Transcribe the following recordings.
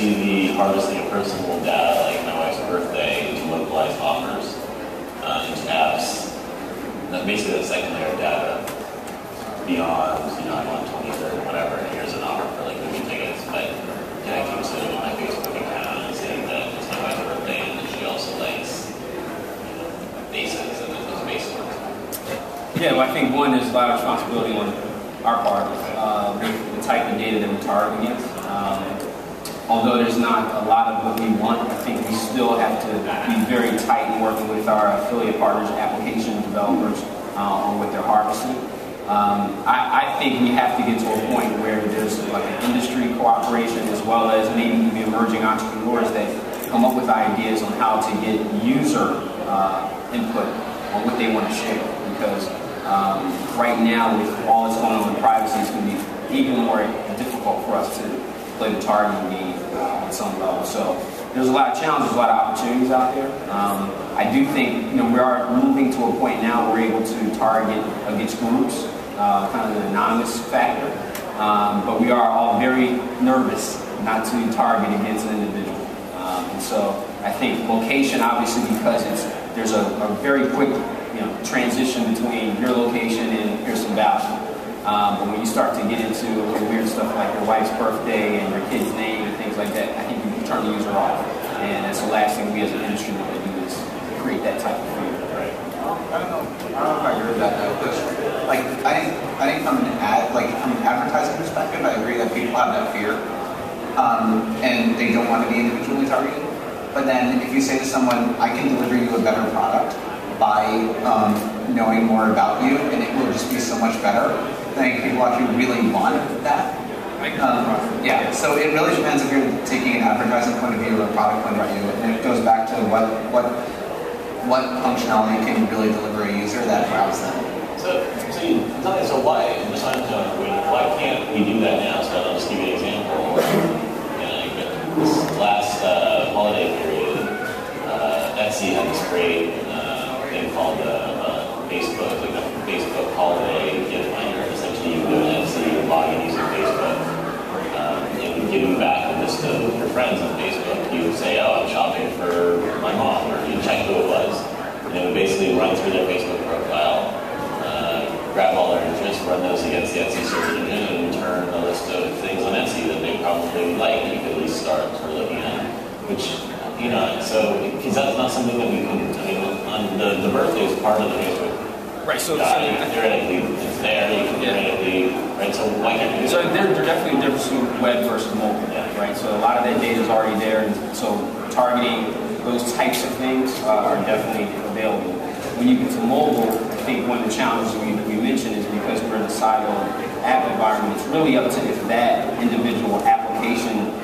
see the harvesting of personal data, like my wife's birthday, into localized offers, into apps. And basically the second layer of data beyond, I want 23rd, whatever, and here's an offer for like movie tickets, but connecting to my Facebook account and saying that it's my wife's birthday and that she also likes bases and those base ones. Yeah, well, I think one, there's a lot of responsibility on our part with the type of data that we target against. Although there's not a lot of what we want, I think we still have to be very tight in working with our affiliate partners, application developers, on what they're harvesting. I think we have to get to a point where there's like an industry cooperation as well as maybe even emerging entrepreneurs that come up with ideas on how to get user input on what they want to share. Because right now, with all that's going on with privacy, it's going to be even more difficult for us to play the targeting game on some level. So there's a lot of challenges, a lot of opportunities out there. I do think we are moving to a point now where we're able to target against groups, kind of an anonymous factor. But we are all very nervous not to target against an individual. And so I think location, obviously, because there's a very quick transition between your location and here's some value. But when you start to get into weird stuff like your wife's birthday and your kid's name and things like that, I think you turn the user off. And that's the last thing we as an industry want to do is create that type of fear. Right. I don't know if I agree with that though, because I think from an advertising perspective, I agree that people have that fear. And they don't want to be individually targeted. But then if you say to someone, I can deliver you a better product by knowing more about you, and it will just be so much better, I think people actually really want that. Yeah, so it really depends if you're taking an advertising point of view or a product point of view, and it goes back to what functionality can you really deliver a user that grabs them. So why can't we do that now? So I'll just give you an example. This last holiday period, Etsy had this great thing called Facebook, like a Facebook holiday gift finder. Essentially, you go to Etsy, log in using Facebook, and would give you back a list of your friends on Facebook. You would say, "Oh, I'm shopping for my mom," or you check who it was, and it would basically run through their Facebook profile, grab all their interests, run those against the Etsy search engine, and return a list of things on Etsy that they probably like that you could at least start looking at. Which, so because that's not something that we can. On the birthday is part of the Facebook. Right. So theoretically, it's there. You can theoretically, right? So why can't we do So that? there's definitely a difference between web versus mobile, right? So a lot of that data is already there, and so targeting those types of things are definitely available. When you get to mobile, I think one of the challenges we mentioned is because we're in a siloed app environment, it's really up to if that individual application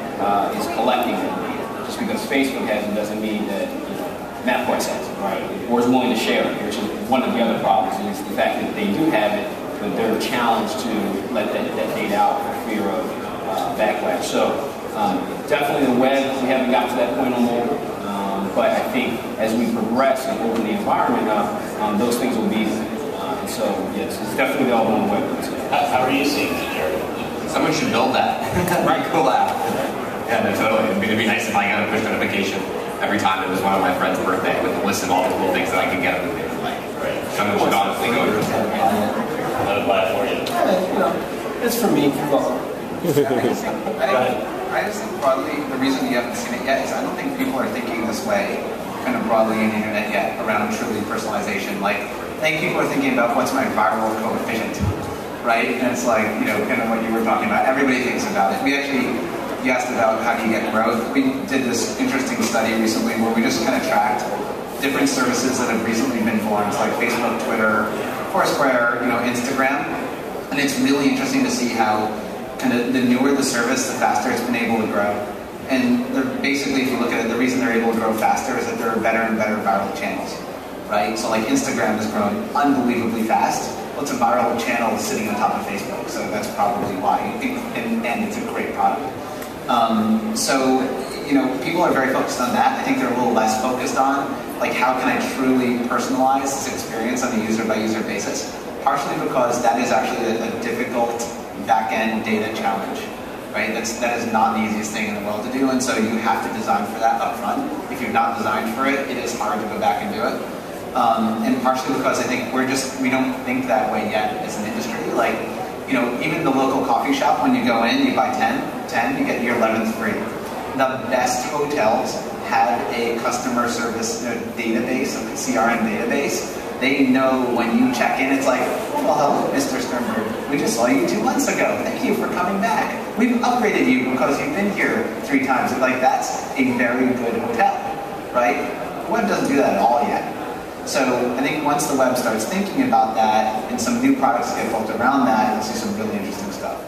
is collecting that data. Just because Facebook has it doesn't mean that MapQuest has it, right? Or is willing to share it, which is one of the other problems, is the fact that they do have it, but they're challenged to let that data out for fear of backlash. So definitely the web, we haven't got to that point on mobile. But I think as we progress and open the environment up, those things will be there. And so, yes, it's definitely available on the web. How are you seeing that, Jared? Someone should build that. Right. Cool app. Yeah, no, totally. It'd be nice if I got a push notification every time it was one of my friend's birthday with a list of all the cool things that I could get them. Like, someone should honestly go to I would buy it for you. It's for me. I just think broadly, the reason you haven't seen it yet is I don't think people are thinking this way kind of broadly in the internet yet around truly personalization. Like, I think people are thinking about what's my viral coefficient, right? And it's like, kind of what you were talking about. Everybody thinks about it. You asked about how do you get growth. We did this interesting study recently where we just kind of tracked different services that have recently been formed, like Facebook, Twitter, Foursquare, Instagram. And it's really interesting to see how kind of the newer the service, the faster it's been able to grow. And they're basically, if you look at it, the reason they're able to grow faster is that there are better and better viral channels, right? So like Instagram has grown unbelievably fast. Well, it's a viral channel sitting on top of Facebook, so that's probably why. And it's a great product. So, people are very focused on that. I think they're a little less focused on, like, how can I truly personalize this experience on a user-by-user basis? Partially because that is actually a difficult back-end data challenge, right? That is not the easiest thing in the world to do, and so you have to design for that up front. If you've not designed for it, it is hard to go back and do it. And partially because I think we don't think that way yet as an industry. Like, you know, even the local coffee shop, when you go in, you buy 10, you get your 11th free. The best hotels have a customer service database, a CRM database. They know when you check in, it's like, oh, well, hello, Mr. Sternberg. We just saw you 2 months ago. Thank you for coming back. We've upgraded you because you've been here 3 times. Like, that's a very good hotel, right? The web doesn't do that at all yet. So I think once the web starts thinking about that and some new products get built around that, you'll see some really interesting stuff.